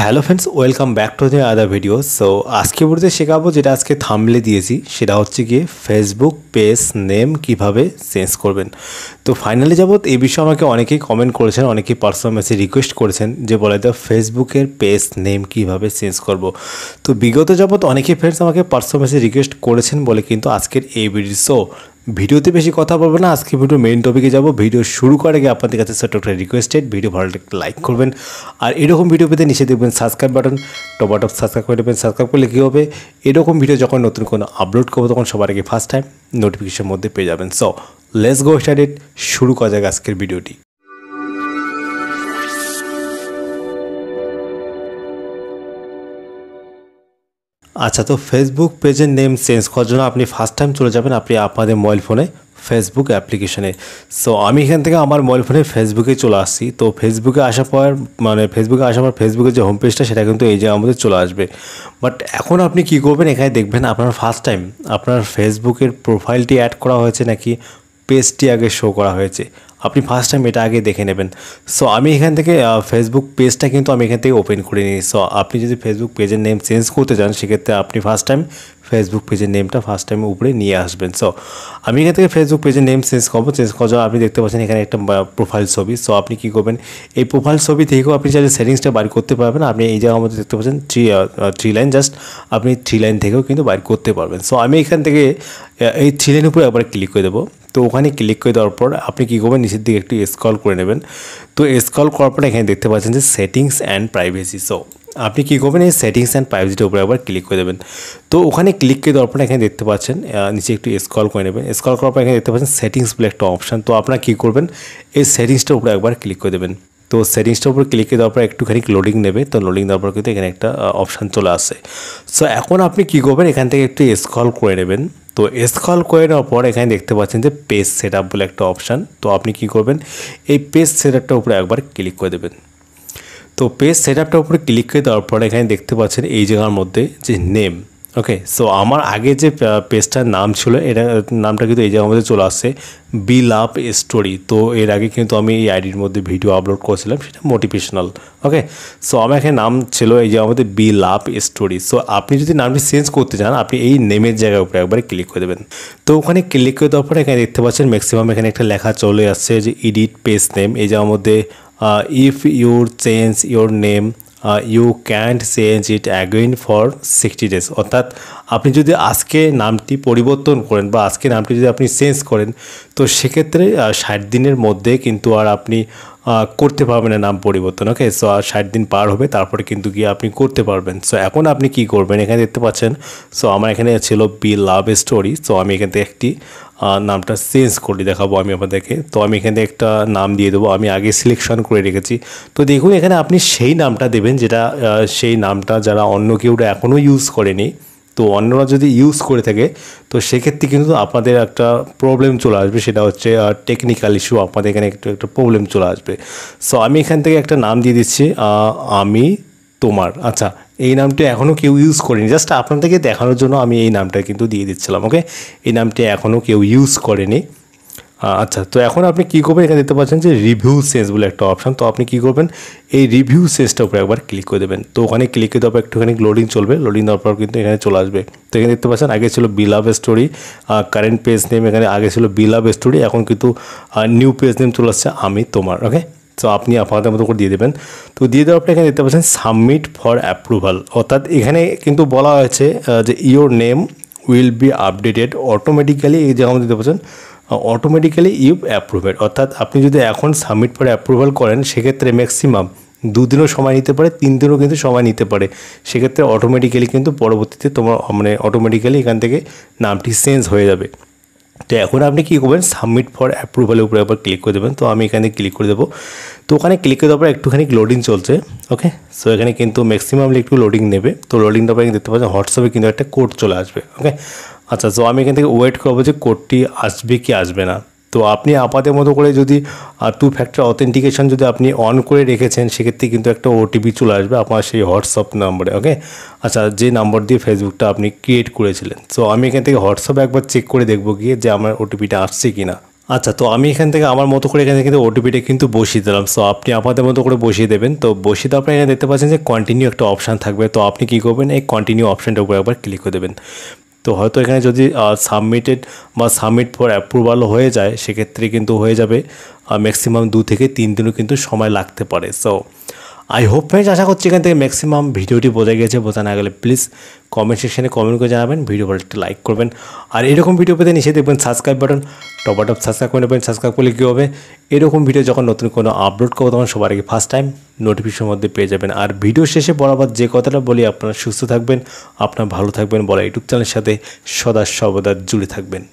Hello friends, welcome back to the other video. So আজকে ভিডিওতে শেখাবো যেটা আজকে থাম্বনেলে দিয়েছি, সেটা হচ্ছে গিয়ে ফেসবুক পেজ নেম কিভাবে চেঞ্জ করবেন। তো ফাইনালি যাবত এই বিষয়ে আমাকে অনেকেই কমেন্ট করেছেন, অনেকেই পার্সোনাল মেসেজ রিকোয়েস্ট করেছেন যে বলে দাও ফেসবুকের পেজ নেম কিভাবে চেঞ্জ করব। তো বিগত যাবত অনেকেই ফ্রেন্ডস আমাকে পার্সোনাল মেসেজ রিকোয়েস্ট করেছেন বলে কিন্তু আজকের এই ভিডিও। সো ভিডিওতে বেশি কথা বলবো না, আজকে ভিডিও মেইন টপিকে যাব। ভিডিও শুরু করার আগে আপনাদের কাছে ছোট্ট একটা রিকোয়েস্টেড, ভিডিও ভালো লাগলে লাইক করবেন, আর এরকম ভিডিও পেতে নিচে দেখবেন সাবস্ক্রাইব বাটন, টপ সাবস্ক্রাইব করে দেবেন। সাবস্ক্রাইব করলে কী হবে, এরকম ভিডিও যখন নতুন কোনো আপলোড করবো তখন সবার আগে ফার্স্ট টাইম নোটিফিকেশনের মধ্যে পেয়ে যাবেন। সো লেটস গো স্টার্টেড, শুরু করা যাক আজকের ভিডিওটি। আচ্ছা, তো ফেসবুক পেজের নেম চেঞ্জ করার জন্য আপনি ফার্স্ট টাইম চলে যাবেন আপনাদের মোবাইল ফোনে ফেসবুক অ্যাপ্লিকেশনে। সো আমি এখান থেকে আমার মোবাইল ফোনে ফেসবুকে চলে আসছি। তো ফেসবুকে আসার পর ফেসবুকের যে হোম পেজটা সেটা কিন্তু এই জায়গার মধ্যে চলে আসবে। বাট এখন আপনি কি করবেন, এখানে দেখবেন আপনার ফার্স্ট টাইম আপনার ফেসবুকের প্রোফাইলটি অ্যাড করা হয়েছে নাকি পেজটি আগে শো করা হয়েছে, আপনি ফার্স্ট টাইম এটা আগে দেখে নেবেন। সো আমি এখান থেকে ফেসবুক পেজটা কিন্তু আমি এখান থেকে ওপেন করে নিই। সো আপনি যদি ফেসবুক পেজের নেম চেঞ্জ করতে চান সেক্ষেত্রে আপনি ফার্স্ট টাইম ফেসবুক পেজের নেমটা ফার্স্ট টাইম উপরে নিয়ে আসবেন। সো আমি এখান থেকে ফেসবুক পেজের নেম চেঞ্জ করার জন্য আপনি দেখতে পাচ্ছেন এখানে একটা প্রোফাইল ছবি। সো আপনি কী করবেন, এই প্রোফাইল ছবি থেকেও আপনি চাইলে সেটিংসটা বাইর করতে পারবেন। আপনি এই জায়গার মধ্যে দেখতে পাচ্ছেন থ্রি লাইন, জাস্ট আপনি থ্রি লাইন থেকেও কিন্তু বাইর করতে পারবেন। সো আমি এখান থেকে এই থ্রি লাইনের উপরে একবার ক্লিক করে দেবো। তো ওখানে ক্লিক করে দেওয়ার পর আপনি কী করবেন, নিচের দিকে একটু স্ক্রল করে নেবেন। তো স্ক্রল করার পর এখানে দেখতে পাচ্ছেন যে সেটিংস অ্যান্ড প্রাইভেসি। সো আপনি কী করবেন, এই সেটিংস অ্যান্ড প্রাইভেসিটার উপরে একবার ক্লিক করে দেবেন। তো ওখানে ক্লিক করে দেওয়ার পর এখানে দেখতে পাচ্ছেন নিচে একটু স্ক্রল করে নেবেন। স্ক্রল করার পর এখানে দেখতে পাচ্ছেন সেটিংস বলে একটা অপশান। তো আপনারা কী করবেন, এই সেটিংসটার উপরে একবার ক্লিক করে দেবেন। তো সেটিংসটার উপর ক্লিক করে দেওয়ার পর একটুখানি লোডিং নেবে। তো লোডিং দেওয়ার পর কিন্তু এখানে একটা অপশান চলে আসে। সো এখন আপনি কী করবেন, এখান থেকে একটু স্ক্রল করে নেবেন। তো স্ক্রল করে নেওয়ার পর এখানে দেখতে পাচ্ছেন যে পেজ সেট আপ বলে একটা অপশান। তো আপনি কী করবেন, এই পেজ সেট আপটার উপরে একবার ক্লিক করে দেবেন। তো পেজ সেট আপটার উপরে ক্লিক করে দেওয়ার পর এখানে দেখতে পাচ্ছেন এই জায়গার মধ্যে যে নেম। ওকে, সো আমার আগে যে পেজটার নাম ছিল এটা নামটা কিন্তু এই জায়গার মধ্যে চলে আসছে বি লাভ স্টোরি। তো এর আগে কিন্তু আমি এই আইডির মধ্যে ভিডিও আপলোড করেছিলাম, সেটা মোটিভেশনাল। ওকে, সো আমার এখানে নাম ছিল এই জায়গার মধ্যে বি লাভ স্টোরি। সো আপনি যদি নামটি চেঞ্জ করতে চান আপনি এই নেমের জায়গার উপরে একবারে ক্লিক করে দেবেন। তো ওখানে ক্লিক করে দেওয়ার পরে এখানে দেখতে পাচ্ছেন ম্যাক্সিমাম এখানে একটা লেখা চলে আসছে যে এডিট পেজ নেম। এই জায়গার মধ্যে if you change your name you can't change it again for 60 days। অর্থাৎ আপনি যদি আজকে নামটি পরিবর্তন করেন বা আজকে নামটি যদি আপনি চেঞ্জ করেন তো সেক্ষেত্রে 60 দিনের মধ্যে কিন্তু আর আপনি করতে পারবেন না নাম পরিবর্তন। ওকে, সো 60 দিন পার হবে তারপরে কিন্তু গিয়ে আপনি করতে পারবেন। সো এখন আপনি কি করবেন, এখানে দেখতে পাচ্ছেন সো আমার এখানে ছিল বি লাভ স্টোরি। সো আমি এখান থেকে একটি নামটা চেঞ্জ করে দেখাবো আমি আপনাদেরকে। তো আমি এখানে একটা নাম দিয়ে দেবো, আমি আগে সিলেকশন করে রেখেছি। তো দেখুন এখানে আপনি সেই নামটা দেবেন যেটা সেই নামটা যারা অন্য কেউটা এখনও ইউজ করেনি। তো অন্যরা যদি ইউজ করে থাকে তো সেক্ষেত্রে কিন্তু আপনাদের একটা প্রবলেম চলে আসবে, সেটা হচ্ছে টেকনিক্যাল ইস্যু, আপনাদের এখানে একটা প্রবলেম চলে আসবে। সো আমি এখান থেকে একটা নাম দিয়ে দিচ্ছি আমি তোমার। আচ্ছা, এই নামটি এখনও কেউ ইউজ করেনি, জাস্ট আপনাদেরকে দেখানোর জন্য আমি এই নামটা কিন্তু দিয়ে দিচ্ছিলাম। ওকে, এই নামটি এখনও কেউ ইউজ করেনি। আচ্ছা, তো এখন আপনি কী করবেন, এখানে দেখতে পাচ্ছেন যে রিভিউ চেঞ্জ বলে একটা অপশান। তো আপনি কী করবেন, এই রিভিউ চেঞ্জটার উপরে একবার ক্লিক করে দেবেন। তো ওখানে ক্লিক করে দেওয়ার পর একটুখানি লোডিং চলবে, লোডিং দেওয়ার পর কিন্তু এখানে চলে আসবে। তো এখানে দেখতে পাচ্ছেন আগে ছিল be love story, current page name এখানে আগে ছিল বি লাভ স্টোরি, এখন কিন্তু নিউ পেজ নেম চলে আসছে আমি তোমার। ওকে, তো আপনি আপনাদের মতো করে দিয়ে দেবেন। তো দিয়ে দেওয়ার পর এখানে দেখতে পাচ্ছেন সাবমিট ফর অ্যাপ্রুভাল। অর্থাৎ এখানে কিন্তু বলা হয়েছে যে your name will be updated automatically. এই জায়গা মধ্যে দেখতে পাচ্ছেন অটোমেটিক্যালি ইউ অ্যাপ্রুভেড। অর্থাৎ আপনি যদি এখন সাবমিট ফর অ্যাপ্রুভাল করেন সেক্ষেত্রে ম্যাক্সিমাম 2 দিনও সময় নিতে পারে, 3 দিনও কিন্তু সময় নিতে পারে। সেক্ষেত্রে অটোমেটিক্যালি কিন্তু পরবর্তীতে তোমার অটোমেটিক্যালি এখান থেকে নামটি চেঞ্জ হয়ে যাবে। তো এখন আপনি কী করবেন, সাবমিট ফর অ্যাপ্রুভালের উপরে একবার ক্লিক করে দেবেন। তো আমি এখানে ক্লিক করে দেবো। তো ওখানে ক্লিক করে দেওয়ার পর একটুখানি লোডিং চলছে। ওকে, সো এখানে কিন্তু ম্যাক্সিমামলি একটু লোডিং নেবে। তো লোডিং দেওয়ার পর দেখতে পাচ্ছেন হোয়াটসঅ্যাপে কিন্তু একটা কোড চলে আসবে। ওকে, আচ্ছা, সো আমি এখান থেকে ওয়েট করবো যে কোডটি আসবে কি আসবে না। তো আপনি আপনাদের মতো করে যদি 2 ফ্যাক্টর অথেন্টিকেশন যদি আপনি অন করে রেখেছেন সেক্ষেত্রে কিন্তু একটা ওটিপি চলে আসবে আপনার সেই হোয়াটসঅ্যাপ নাম্বারে। ওকে, আচ্ছা, যে নাম্বার দিয়ে ফেসবুকটা আপনি ক্রিয়েট করেছিলেন। সো আমি এখান থেকে হোয়াটসঅ্যাপে একবার চেক করে দেখবো গিয়ে যে আমার ওটিপিটা আসছে কি না। আচ্ছা, তো আমি এখান থেকে আমার মতো করে এখানে কিন্তু ওটিপিটা কিন্তু বসিয়ে দিলাম। সো আপনি আপনাদের মতো করে বসিয়ে দেবেন। তো বসিয়ে দেওয়ার পরে এখানে দেখতে পাচ্ছেন যে কন্টিনিউ একটা অপশান থাকবে। তো আপনি কী করবেন, এই কন্টিনিউ অপশানটার উপর একবার ক্লিক করে দেবেন। তো হয়তো এখানে যদি সাবমিটেড বা সাবমিট ফর অ্যাপ্রুভাল হয়ে যায়, সেক্ষেত্রে কিন্তু হয়ে যাবে ম্যাক্সিমাম 2 থেকে 3 দিনও কিন্তু সময় লাগতে পারে। সো আই হোপ ফ্রেন্ডস, আশা করছি এখান থেকে ম্যাক্সিমাম ভিডিওটি বোঝা গেছে। বোঝা না গেলে প্লিজ কমেন্ট সেকশনে কমেন্ট করে জানাবেন, ভিডিও ভালো একটা লাইক করবেন। আর এরকম ভিডিও পেতে নিচে দেখবেন সাবস্ক্রাইব বাটন, টপ সাবস্ক্রাইব করে নেবেন। সাবস্ক্রাইব করলে কী হবে, এরকম ভিডিও যখন নতুন কোনো আপলোড করবো তখন সবার আগে ফার্স্ট টাইম নোটিফিকেশনের মধ্যে পেয়ে যাবেন। আর ভিডিও শেষে বরাবর যে কথাটা বলি, আপনারা সুস্থ থাকবেন, আপনারা ভালো থাকবেন বলা ইউটিউব চ্যানেলের সাথে সদা সর্বদা জুড়ে থাকবেন।